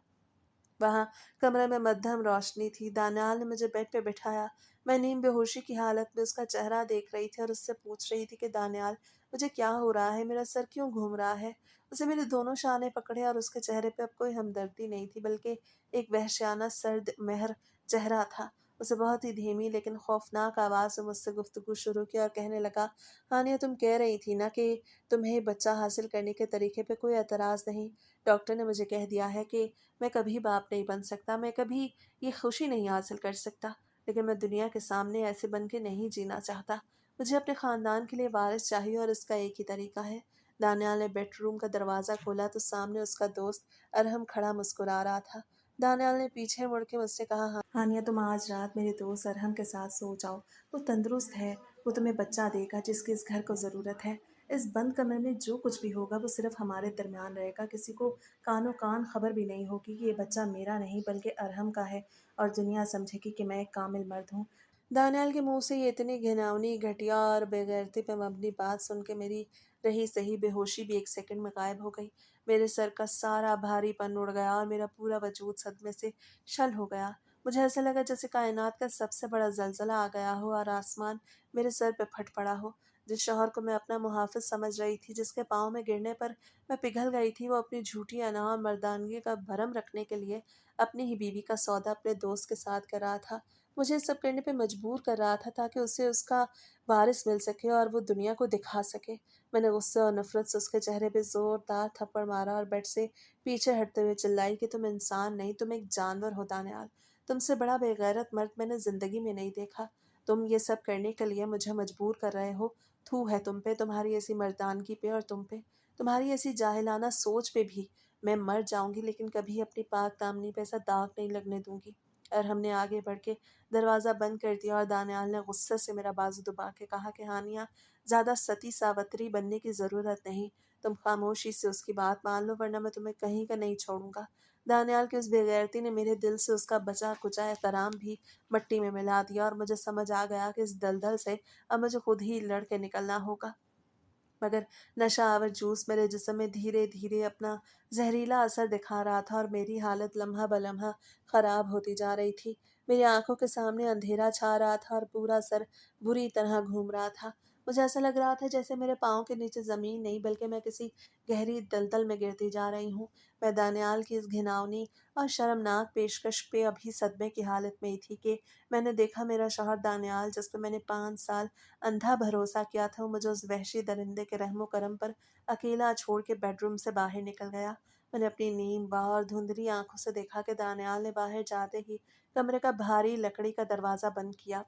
وہاں کمرے میں مدھم روشنی تھی۔ دانیال نے مجھے بیڈ پہ بٹھایا۔ میں نیم بے ہوشی کی حالت میں اس کا چہرہ دیکھ رہی تھی اور اس سے پوچھ رہی تھی کہ دانیال مجھے کیا ہو رہا ہے، میرا سر کیوں گھوم رہا ہے؟ اسے میرے دونوں شانے پکڑے اور اس کے چہرے پہ اب کوئی ہمدردی نہیں تھی بلکہ ایک وحشیانہ سرد مہر چہرہ تھا۔ اسے بہت ہی دھیمی لیکن خوفناک آواز سے مجھ سے گفتگو شروع کی اور کہنے لگا، ہانیہ تم کہہ رہی تھی نا کہ تمہیں بچہ حاصل کرنے کے طریقے پہ کوئی اعتراض نہیں۔ ڈاکٹر نے مجھے کہہ دیا ہے کہ میں کبھی باپ نہیں بن سکتا، میں کبھی یہ خوشی نہیں حاصل کر سکتا، لیکن میں دنیا کے سامنے ایسے بن کے نہیں جینا چاہتا۔ مجھے اپنے خاندان کے لیے وارث چاہیے اور اس کا ایک ہی طریقہ ہے۔ دانیال نے بیڈ روم کا دروازہ کھولا تو سامنے اس کا دوست ارحم کھڑا مسکرا رہا تھا۔ دانیال نے پیچھے مڑ کے مجھ سے کہا، ہانیہ تم آج رات میرے دوست ارحم کے ساتھ سو جاؤ، وہ تندرست ہے، وہ تمہیں بچہ دے گا جس کی اس گھر کو ضرورت ہے۔ اس بند کمرے میں جو کچھ بھی ہوگا وہ صرف ہمارے درمیان رہے گا، کسی کو کانوں کان خبر بھی نہیں ہوگی کہ یہ بچہ میرا نہیں بلکہ ارحم کا ہے، اور دنیا سمجھے گی کہ میں ایک کامل مرد ہوں۔ دانیال کے منہ سے یہ اتنی گھناؤنی، گھٹیا اور بے غیرتی پہ مبنی بات سن کے میری رہی سہی بے ہوشی بھی ایک سیکنڈ میں غائب ہو گئی۔ میرے سر کا سارا بھاری پن اڑ گیا اور میرا پورا وجود صدمے سے شل ہو گیا۔ مجھے ایسا لگا جیسے کائنات کا سب سے بڑا زلزلہ آ گیا ہو اور آسمان میرے سر پہ پھٹ پڑا ہو۔ جس شوہر کو میں اپنا محافظ سمجھ رہی تھی، جس کے پاؤں میں گرنے پر میں پگھل گئی تھی، وہ اپنی جھوٹی انا اور مردانگی کا بھرم رکھنے کے لیے اپنی ہی بیوی کا سودا اپنے دوست کے ساتھ کر رہا تھا۔ مجھے اس سب کرنے پہ مجبور کر رہا تھا تاکہ اسے اس کا وارث مل سکے اور وہ دنیا کو دکھا سکے۔ میں نے غصے اور نفرت سے اس کے چہرے پہ زوردار تھپڑ مارا اور بیڈ سے پیچھے ہٹتے ہوئے چلائی کہ تم انسان نہیں، تم ایک جانور ہو دانیال۔ تم سے بڑا بے غیرت مرد میں نے زندگی میں نہیں دیکھا۔ تم یہ سب کرنے کے لیے مجھے مجبور کر رہے ہو۔ تھو ہے تم پہ، تمہاری ایسی مردانگی پہ اور تم پہ، تمہاری ایسی جاہلانہ سوچ پہ بھی۔ میں مر جاؤں گی لیکن کبھی اپنی پاک دامنی پہ ایسا داغ نہیں لگنے دوں گی۔ اور ہم نے آگے بڑھ کے دروازہ بند کر دیا اور دانیال نے غصے سے میرا بازو دبا کے کہا کہ ہانیہ، زیادہ ستی ساوتری بننے کی ضرورت نہیں، تم خاموشی سے اس کی بات مان لو ورنہ میں تمہیں کہیں کا نہیں چھوڑوں گا۔ دانیال کی اس بے غیرتی نے میرے دل سے اس کا بچا کچا احترام بھی مٹی میں ملا دیا اور مجھے سمجھ آ گیا کہ اس دلدل سے اب مجھے خود ہی لڑ کے نکلنا ہوگا۔ مگر نشہ آور جوس میرے جسم میں دھیرے دھیرے اپنا زہریلا اثر دکھا رہا تھا اور میری حالت لمحہ بلمحہ خراب ہوتی جا رہی تھی۔ میری آنکھوں کے سامنے اندھیرا چھا رہا تھا اور پورا سر بری طرح گھوم رہا تھا۔ مجھے ایسا لگ رہا تھا جیسے میرے پاؤں کے نیچے زمین نہیں بلکہ میں کسی گہری دلدل میں گرتی جا رہی ہوں۔ میں دانیال کی اس گھناؤنی اور شرمناک پیشکش پہ ابھی صدمے کی حالت میں ہی تھی کہ میں نے دیکھا میرا شوہر دانیال، جس پہ میں نے 5 سال اندھا بھروسہ کیا تھا، وہ مجھے اس وحشی درندے کے رحم و کرم پر اکیلا چھوڑ کے بیڈ روم سے باہر نکل گیا۔ میں نے اپنی نیم باں اور دھندلی آنکھوں سے دیکھا کہ دانیال نے باہر جاتے ہی کمرے کا بھاری لکڑی کا دروازہ بند کیا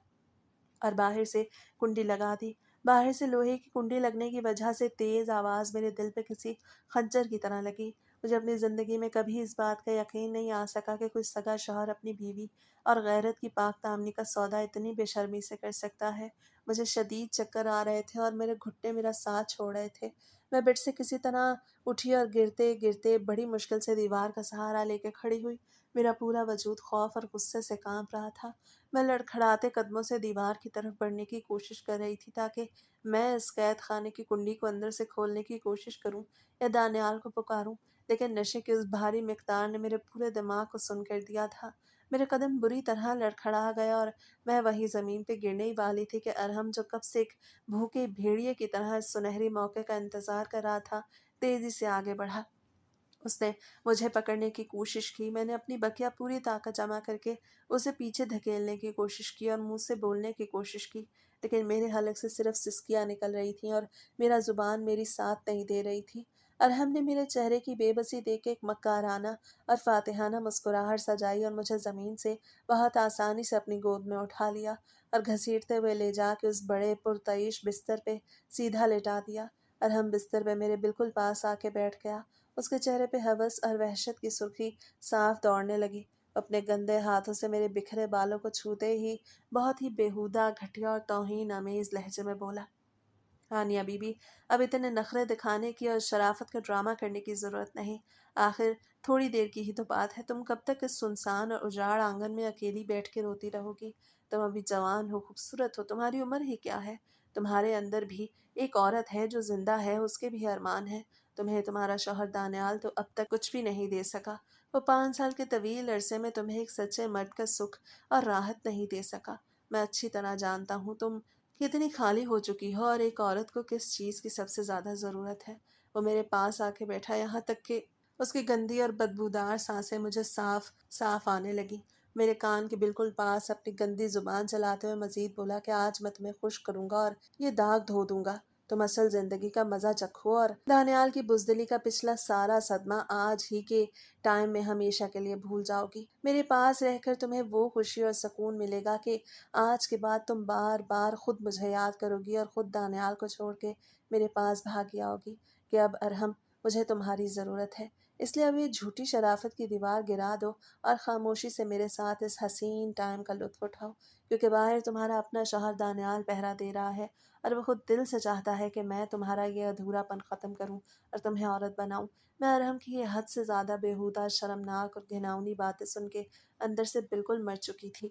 اور باہر سے کنڈی لگا دی۔ باہر سے لوہے کی کنڈی لگنے کی وجہ سے تیز آواز میرے دل پہ کسی خنجر کی طرح لگی۔ مجھے اپنی زندگی میں کبھی اس بات کا یقین نہیں آ سکا کہ کوئی سگا شوہر اپنی بیوی اور غیرت کی پاک دامنی کا سودا اتنی بے شرمی سے کر سکتا ہے۔ مجھے شدید چکر آ رہے تھے اور میرے گھٹنے میرا ساتھ چھوڑ رہے تھے۔ میں بیڈ سے کسی طرح اٹھی اور گرتے گرتے بڑی مشکل سے دیوار کا سہارا لے کے کھڑی ہوئی۔ میرا پورا وجود خوف اور غصے سے کانپ رہا تھا۔ میں لڑکھڑاتے قدموں سے دیوار کی طرف بڑھنے کی کوشش کر رہی تھی تاکہ میں اس قید خانے کی کنڈی کو اندر سے کھولنے کی کوشش کروں یا دانیال کو پکاروں، لیکن نشے کی اس بھاری مقدار نے میرے پورے دماغ کو سن کر دیا تھا۔ میرے قدم بری طرح لڑکھڑا گئے اور میں وہی زمین پہ گرنے ہی والی تھی کہ ارحم، جو کب سے ایک بھوکے بھیڑیے کی طرح اس سنہری موقع کا انتظار کر رہا تھا، تیزی سے آگے بڑھا۔ اس نے مجھے پکڑنے کی کوشش کی۔ میں نے اپنی بقیہ پوری طاقت جمع کر کے اسے پیچھے دھکیلنے کی کوشش کی اور منہ سے بولنے کی کوشش کی، لیکن میرے حلق سے صرف سسکیاں نکل رہی تھیں اور میرا زبان میری ساتھ نہیں دے رہی تھی۔ ارحم نے میرے چہرے کی بے بسی دیکھ کے ایک مکارانہ اور فاتحانہ مسکراہٹ سجائی اور مجھے زمین سے بہت آسانی سے اپنی گود میں اٹھا لیا اور گھسیٹتے ہوئے لے جا کے اس بڑے پرتعیش بستر پہ سیدھا لٹا دیا۔ ارحم بستر پہ میرے بالکل پاس آ کے بیٹھ گیا۔ اس کے چہرے پہ ہوس اور وحشت کی سرخی صاف دوڑنے لگی۔ اپنے گندے ہاتھوں سے میرے بکھرے بالوں کو چھوتے ہی بہت ہی بےہودہ، گھٹیا اور توہین آمیز لہجے میں بولا، ہانیہ بی بی، اب اتنے نخرے دکھانے کی اور شرافت کا ڈرامہ کرنے کی ضرورت نہیں۔ آخر تھوڑی دیر کی ہی تو بات ہے۔ تم کب تک اس سنسان اور اجاڑ آنگن میں اکیلی بیٹھ کے روتی رہو گی؟ تم ابھی جوان ہو، خوبصورت ہو، تمہاری عمر ہی کیا ہے؟ تمہارے اندر بھی ایک عورت ہے جو زندہ ہے، اس کے بھی ارمان ہیں۔ تمہیں تمہارا شوہر دانیال تو اب تک کچھ بھی نہیں دے سکا۔ وہ 5 سال کے طویل عرصے میں تمہیں ایک سچے مرد کا سکھ اور راحت نہیں دے سکا۔ میں اچھی طرح جانتا ہوں تم کتنی خالی ہو چکی ہو اور ایک عورت کو کس چیز کی سب سے زیادہ ضرورت ہے۔ وہ میرے پاس آ کے بیٹھا، یہاں تک کہ اس کی گندی اور بدبودار سانسیں مجھے صاف صاف آنے لگی۔ میرے کان کے بالکل پاس اپنی گندی زبان چلاتے ہوئے مزید بولا کہ آج میں تمہیں خوش کروں گا اور یہ داغ دھو دوں گا، تم اصل زندگی کا مزہ چکھو اور دانیال کی بزدلی کا پچھلا سارا صدمہ آج ہی کے ٹائم میں ہمیشہ کے لیے بھول جاؤ گی۔ میرے پاس رہ کر تمہیں وہ خوشی اور سکون ملے گا کہ آج کے بعد تم بار بار خود مجھے یاد کرو گی اور خود دانیال کو چھوڑ کے میرے پاس بھاگی آؤ گی کہ اب ارحم مجھے تمہاری ضرورت ہے، اس لیے اب یہ جھوٹی شرافت کی دیوار گرا دو اور خاموشی سے میرے ساتھ اس حسین ٹائم کا لطف اٹھاؤ، کیونکہ باہر تمہارا اپنا شوہر دانیال پہرا دے رہا ہے اور وہ خود دل سے چاہتا ہے کہ میں تمہارا یہ ادھورا پن ختم کروں اور تمہیں عورت بناؤں۔ میں ارحم کی یہ حد سے زیادہ بیہودہ، شرمناک اور گھناؤنی باتیں سن کے اندر سے بالکل مر چکی تھی۔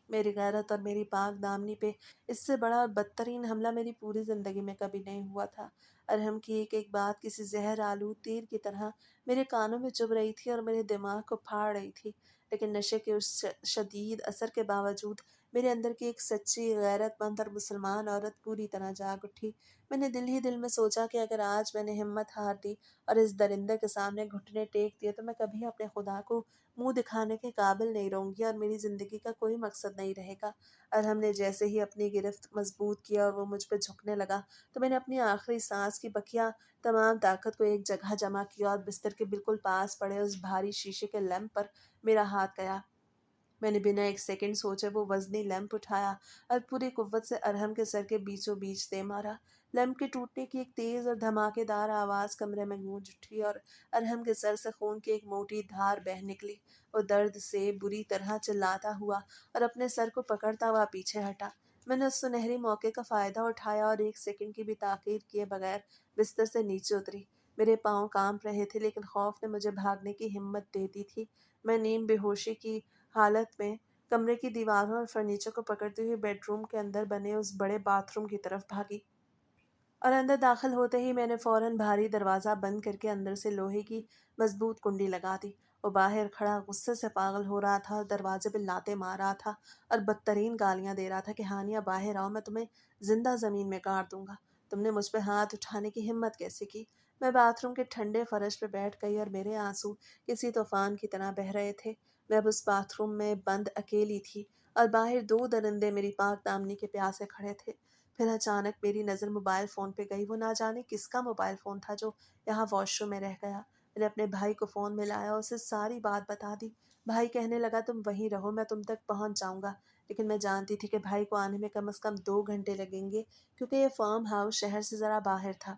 میری غیرت اور میری پاک دامنی پہ اس سے بڑا اور بدترین حملہ میری پوری زندگی میں کبھی نہیں ہوا تھا۔ ارحم کی ایک ایک بات کسی زہر آلود تیر کی طرح میرے کانوں میں چبھ رہی تھی اور میرے دماغ کو پھاڑ رہی تھی، لیکن نشے کے اس شدید اثر کے باوجود میرے اندر کی ایک سچی غیرت مند اور مسلمان عورت پوری طرح جاگ اٹھی۔ میں نے دل ہی دل میں سوچا کہ اگر آج میں نے ہمت ہار دی اور اس درندے کے سامنے گھٹنے ٹیک دیے تو میں کبھی اپنے خدا کو منہ دکھانے کے قابل نہیں رہوں گی اور میری زندگی کا کوئی مقصد نہیں رہے گا۔ اور ہم نے جیسے ہی اپنی گرفت مضبوط کیا اور وہ مجھ پہ جھکنے لگا تو میں نے اپنی آخری سانس کی بقیہ تمام طاقت کو ایک جگہ جمع کیا اور بستر کے بالکل پاس پڑے اس بھاری شیشے کے لیمپ پر میرا ہاتھ گیا۔ میں نے بنا ایک سیکنڈ سوچے وہ وزنی لیمپ اٹھایا اور پوری قوت سے ارحم کے سر کے بیچوں بیچ دے مارا۔ لیمپ کے ٹوٹنے کی ایک تیز اور دھماکے دار آواز کمرے میں گونج اٹھی اور ارحم کے سر سے خون کی ایک موٹی دھار بہہ نکلی۔ وہ درد سے بری طرح چلاتا ہوا اور اپنے سر کو پکڑتا ہوا پیچھے ہٹا۔ میں نے اس سنہری موقع کا فائدہ اٹھایا اور ایک سیکنڈ کی بھی تاخیر کیے بغیر بستر سے نیچے اتری۔ میرے پاؤں کانپ رہے تھے لیکن خوف نے مجھے بھاگنے کی ہمت دے دی تھی۔ میں نیم بے ہوشی کی حالت میں کمرے کی دیواروں اور فرنیچر کو پکڑتے ہوئے بیڈ روم کے اندر بنے اس بڑے باتھ روم کی طرف بھاگی اور اندر داخل ہوتے ہی میں نے فوراً بھاری دروازہ بند کر کے اندر سے لوہے کی مضبوط کنڈی لگا دی۔ وہ باہر کھڑا غصے سے پاگل ہو رہا تھا اور دروازے پہ لاتیں مار رہا تھا اور بدترین گالیاں دے رہا تھا کہ ہانیہ باہر آؤ، میں تمہیں زندہ زمین میں گاڑ دوں گا، تم نے مجھ پہ ہاتھ اٹھانے کی ہمت کیسے کی؟ میں باتھ روم کے ٹھنڈے فرش پہ بیٹھ گئی اور میرے آنسو کسی طوفان کی طرح بہہ رہے تھے۔ میں اب اس باتھ روم میں بند اکیلی تھی اور باہر دو درندے میری پاک دامنی کے پیاسے کھڑے تھے۔ پھر اچانک میری نظر موبائل فون پہ گئی۔ وہ نہ جانے کس کا موبائل فون تھا جو یہاں واش روم میں رہ گیا۔ میں نے اپنے بھائی کو فون ملایا، اسے ساری بات بتا دی۔ بھائی کہنے لگا تم وہیں رہو، میں تم تک پہنچ جاؤں گا، لیکن میں جانتی تھی کہ بھائی کو آنے میں کم از کم 2 گھنٹے لگیں گے کیونکہ یہ فارم ہاؤس شہر سے ذرا باہر تھا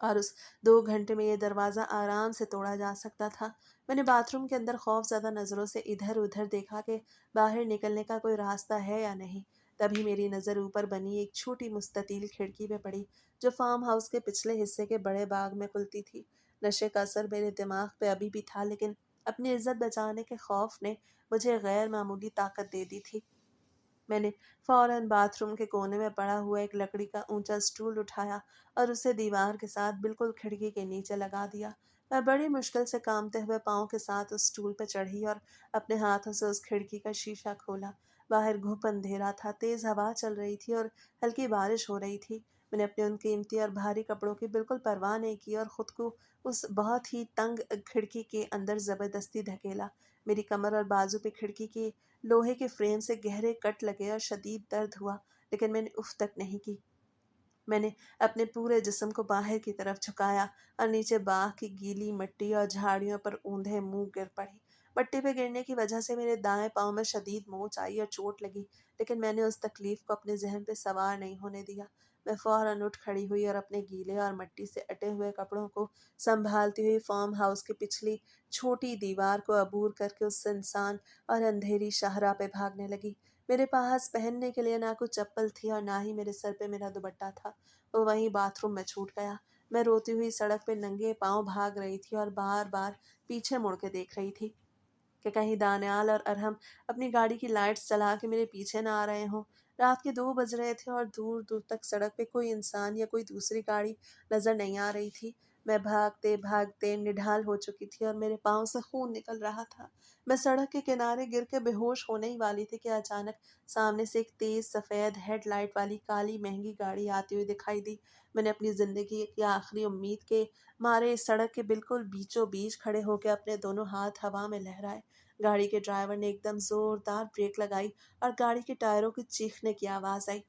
اور اس 2 گھنٹے میں یہ دروازہ آرام سے توڑا جا سکتا تھا۔ میں نے باتھ روم کے اندر خوف زدہ نظروں سے ادھر ادھر دیکھا کہ باہر نکلنے کا کوئی راستہ ہے یا نہیں۔ تبھی میری نظر اوپر بنی ایک چھوٹی مستطیل کھڑکی پہ پڑی جو فارم ہاؤس کے پچھلے حصے کے بڑے باغ میں کھلتی تھی۔ نشے کا اثر میرے دماغ پہ ابھی بھی تھا لیکن اپنی عزت بچانے کے خوف نے مجھے غیر معمولی طاقت دے دی تھی۔ میں نے فوراً باتھ روم کے کونے میں پڑا ہوا ایک لکڑی کا اونچا سٹول اٹھایا اور اسے دیوار کے ساتھ بالکل کھڑکی کے نیچے لگا دیا۔ میں بڑی مشکل سے کامتے ہوئے پاؤں کے ساتھ اس سٹول پہ چڑھی اور اپنے ہاتھوں سے اس کھڑکی کا شیشہ کھولا۔ باہر گھپ اندھیرا تھا، تیز ہوا چل رہی تھی اور ہلکی بارش ہو رہی تھی۔ میں نے اپنے ان قیمتی اور بھاری کپڑوں کی بالکل پرواہ نہیں کی اور خود کو اس بہت ہی تنگ کھڑکی کے اندر زبردستی دھکیلا۔ میری کمر اور بازو پہ کھڑکی کی لوہے کے فریم سے گہرے کٹ لگے اور شدید درد ہوا، لیکن میں نے اف تک نہیں کی۔ میں نے اپنے پورے جسم کو باہر کی طرف جھکایا اور نیچے باغ کی گیلی مٹی اور جھاڑیوں پر اوندھے منہ گر پڑی۔ مٹی پہ گرنے کی وجہ سے میرے دائیں پاؤں میں شدید موچ آئی اور چوٹ لگی، لیکن میں نے اس تکلیف کو اپنے ذہن پہ سوار نہیں ہونے دیا۔ میں فوراً اٹھ کھڑی ہوئی اور اپنے گیلے اور مٹی سے اٹے ہوئے کپڑوں کو سنبھالتی ہوئی فارم ہاؤس کی پچھلی چھوٹی دیوار کو عبور کر کے اس سنسان اور اندھیری شاہراہ پہ بھاگنے لگی۔ میرے پاس پہننے کے لیے نہ کوئی چپل تھی اور نہ ہی میرے سر پہ میرا دوپٹہ تھا، وہ وہیں باتھ روم میں چھوٹ گیا۔ میں روتی ہوئی سڑک پہ ننگے پاؤں بھاگ رہی تھی اور بار بار پیچھے مڑ کے دیکھ رہی تھی کہ کہیں دانیال اور ارحم اپنی گاڑی کی لائٹس چلا کے میرے پیچھے نہ آ رہے ہوں۔ رات کے 2 بج رہے تھے اور دور دور تک سڑک پہ کوئی انسان یا کوئی دوسری گاڑی نظر نہیں آ رہی تھی۔ मैं भागते भागते निढाल हो चुकी थी और मेरे पाँव से खून निकल रहा था। मैं सड़क के किनारे गिर के बेहोश होने ही वाली थी कि अचानक सामने से एक तेज सफ़ेद हेडलाइट वाली काली महंगी गाड़ी आती हुई दिखाई दी। मैंने अपनी ज़िंदगी की आखिरी उम्मीद के मारे इस सड़क के बिल्कुल बीचों बीच खड़े होकर अपने दोनों हाथ हवा में लहराए। गाड़ी के ड्राइवर ने एकदम ज़ोरदार ब्रेक लगाई और गाड़ी के टायरों की चीखने की आवाज़ आई।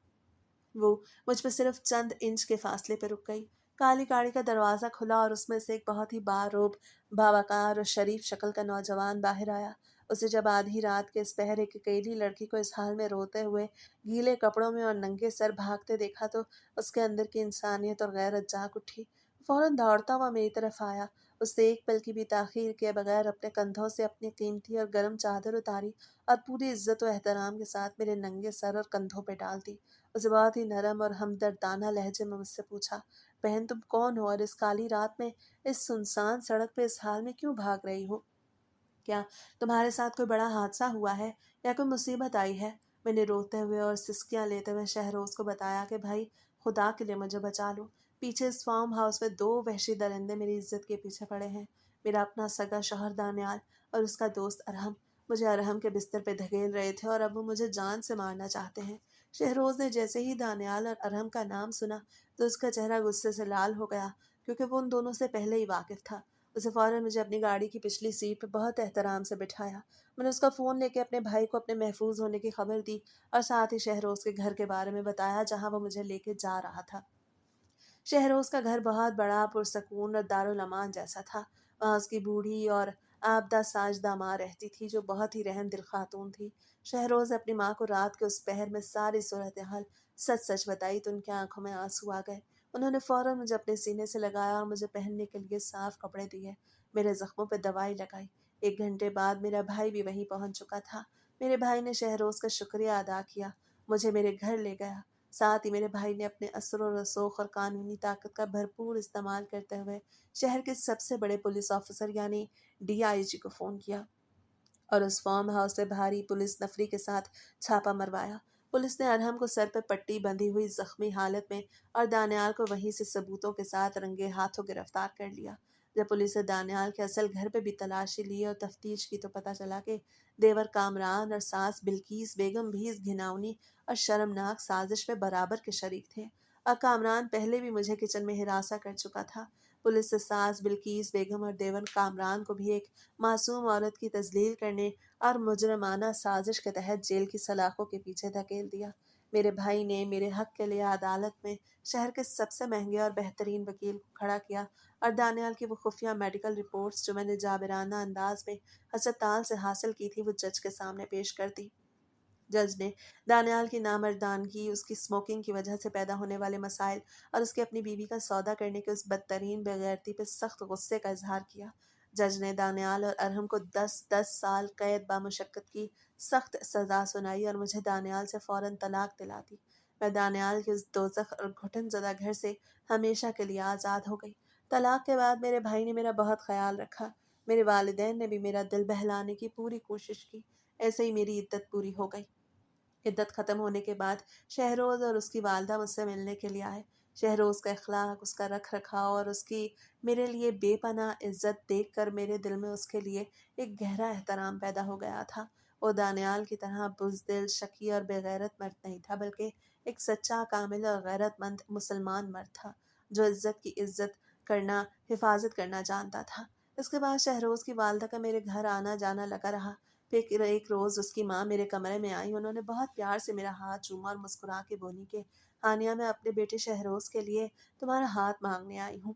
वो मुझ पे सिर्फ चंद इंच के फासले पर रुक गई। काली गाड़ी का दरवाज़ा खुला और उसमें से एक बहुत ही बारोब, बावकार और शरीफ शक्ल का नौजवान बाहर आया। उसे जब आधी रात के इस पहर एक अकेली लड़की को इस हाल में रोते हुए, गीले कपड़ों में और नंगे सर भागते देखा तो उसके अंदर की इंसानियत और गैरत जाग उठी। फौरन दौड़ता हुआ मेरी तरफ आया। उसने एक पल की भी ताख़ीर किए बगैर अपने कंधों से अपनी कीमती और गर्म चादर उतारी और पूरी इज्जत और एहतराम के साथ मेरे नंगे सर और कंधों पर डाल दी। उसे बहुत ही नरम और हमदर्दाना लहजे में मुझसे पूछा, बहन तुम कौन हो और इस काली रात में इस सुनसान सड़क पे इस हाल में क्यों भाग रही हो? क्या तुम्हारे साथ कोई बड़ा हादसा हुआ है या कोई मुसीबत आई है? मैंने रोते हुए और सिसकियां लेते हुए शहरोज को बताया कि भाई खुदा के लिए मुझे बचा लो। पीछे इस फार्म हाउस में दो वहशी दरिंदे मेरी इज्जत के पीछे पड़े हैं। मेरा अपना सगा शौहर दानियाल और उसका दोस्त अरहम मुझे अरहम के बिस्तर पे धकेल रहे थे और अब वो मुझे जान से मारना चाहते हैं। शहरोज ने जैसे ही दानियाल और अरहम का नाम सुना तो उसका चेहरा गुस्से से लाल हो गया, क्योंकि वो उन दोनों से पहले ही वाकिफ था। उसे फ़ौरन मुझे अपनी गाड़ी की पिछली सीट पर बहुत एहतराम से बिठाया। मैंने उसका फ़ोन लेके अपने भाई को अपने महफूज होने की खबर दी और साथ ही शहरोज़ के घर के बारे में बताया जहाँ वो मुझे लेके जा रहा था। शहरोज़ का घर बहुत बड़ा, पुरसकून और दारुल अमान जैसा था। वहाँ उसकी बूढ़ी और आबदा साजदा माँ रहती थी, जो बहुत ही रहम दिल खातून थी। शहरोज़ ने अपनी माँ को रात के उस पहर में सारी सूरत हाल सच सच बताई तो उनकी आंखों में आंसू आ गए। उन्होंने फ़ौरन मुझे अपने सीने से लगाया और मुझे पहनने के लिए साफ कपड़े दिए। मेरे ज़ख्मों पर दवाई लगाई। 1 घंटे बाद मेरा भाई भी वहीं पहुंच चुका था। मेरे भाई ने शहरोज़ का शुक्रिया अदा किया, मुझे मेरे घर ले गया। साथ ही मेरे भाई ने अपने असर और रसूख और कानूनी ताकत का भरपूर इस्तेमाल करते हुए शहर के सबसे बड़े पुलिस ऑफिसर यानी डीआईजी को फ़ोन किया और उस फार्म हाउस से भारी पुलिस नफरी के साथ छापा मरवाया। पुलिस ने अरहम को सर पर पट्टी बंधी हुई जख्मी हालत में और दानियाल को वहीं से सबूतों के साथ रंगे हाथों गिरफ्तार कर लिया। जब पुलिस ने दानियाल के असल घर पे भी तलाशी ली और तफ्तीश की तो पता चला कि देवर कामरान और सास बिल्किस बेगम भी इस घिनौनी और शर्मनाक साजिश में बराबर के शरीक थे। और कामरान पहले भी मुझे किचन में हिरासा कर चुका था। पुलिस ने सास बिल्किस बेगम और देवर कामरान को भी एक मासूम औरत की तस्लील करने और मुजरमाना साजिश के तहत जेल की सलाखों के पीछे धकेल दिया। मेरे भाई ने मेरे हक के लिए अदालत में शहर के सबसे महंगे और बेहतरीन वकील को खड़ा किया और दानियाल की वो खुफिया मेडिकल रिपोर्ट्स जो मैंने जाबिराना अंदाज में अस्पताल से हासिल की थी वो जज के सामने पेश कर दी। जज ने दानियाल की नामर्दानगी, उसकी स्मोकिंग की वजह से पैदा होने वाले मसाइल और उसके अपनी बीवी का सौदा करने के उस बदतरीन बेगैरती पर सख्त गुस्से का इजहार किया। जज ने दानियाल और अरहम को 10-10 साल कैद बामुशक्कत की सख्त सज़ा सुनाई और मुझे दानियाल से फ़ौरन तलाक दिला दी। मैं दानियाल के उस दोज़ख और घुटन ज़दा घर से हमेशा के लिए आज़ाद हो गई। तलाक के बाद मेरे भाई ने मेरा बहुत ख्याल रखा। मेरे वालिदैन ने भी मेरा दिल बहलाने की पूरी कोशिश की। ऐसे ही मेरी इद्दत पूरी हो गई। इद्दत ख़त्म होने के बाद शहरोज़ और उसकी वालदा मुझसे मिलने के लिए आए। शहरोज़ का अखलाक, उसका रख रखाव और उसकी मेरे लिए बेपनाह इज़्ज़त देख कर मेरे दिल में उसके लिए एक गहरा एहतराम पैदा हो गया था। वो दानियाल की तरह बुज़दिल, शकी और बेगैरत मर्द नहीं था, बल्कि एक सच्चा, कामिल और गैरतमंद मुसलमान मर्द था, जो इज़्ज़त की इज़्ज़त करना, हिफाजत करना जानता था। इसके बाद शहरोज़ की वालदा का मेरे घर आना जाना लगा रहा। फिर एक रोज़ उसकी माँ मेरे कमरे में आई। उन्होंने बहुत प्यार से मेरा हाथ चूमा और मुस्कुरा के बोली कि हानिया, मैं अपने बेटे शहरोज़ के लिए तुम्हारा हाथ मांगने आई हूँ।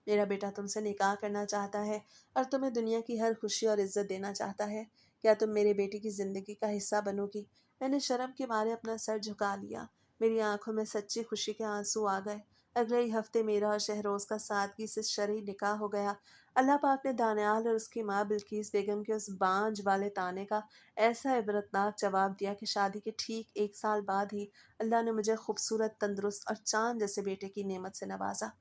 मेरा बेटा तुमसे निकाह करना चाहता है और तुम्हें दुनिया की हर खुशी और इज्जत देना चाहता है। क्या तुम मेरे बेटे की ज़िंदगी का हिस्सा बनोगी? मैंने शर्म के मारे अपना सर झुका लिया। मेरी आंखों में सच्ची खुशी के आंसू आ गए। अगले ही हफ्ते मेरा और शहरोज़ का सादगी से शरई निकाह हो गया। अल्लाह पाक ने दानियाल और उसकी माँ बिल्किस बेगम के उस बांझ वाले ताने का ऐसा इबरतनाक जवाब दिया कि शादी के ठीक 1 साल बाद ही अल्लाह ने मुझे खूबसूरत, तंदुरुस्त और चांद जैसे बेटे की नेमत से नवाजा।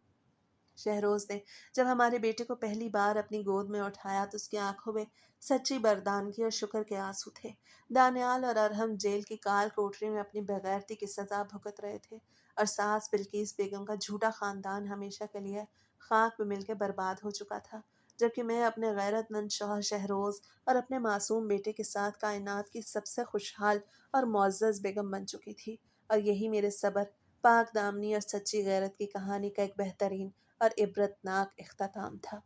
शहरोज़ ने जब हमारे बेटे को पहली बार अपनी गोद में उठाया तो उसकी आंखों में सच्ची बरदानगी और शुक्र के आंसू थे। दानियाल और अरहम जेल की काल कोठरी में अपनी बेगैरती की सज़ा भुगत रहे थे और सास बिल्किस बेगम का झूठा ख़ानदान हमेशा के लिए خاک میں مل کے برباد ہو چکا تھا، جبکہ میں اپنے غیرت مند شوہر شہروز اور اپنے معصوم بیٹے کے ساتھ کائنات کی سب سے خوشحال اور معزز بیگم بن چکی تھی۔ اور یہی میرے صبر، پاک دامنی اور سچی غیرت کی کہانی کا ایک بہترین اور عبرت ناک اختتام تھا۔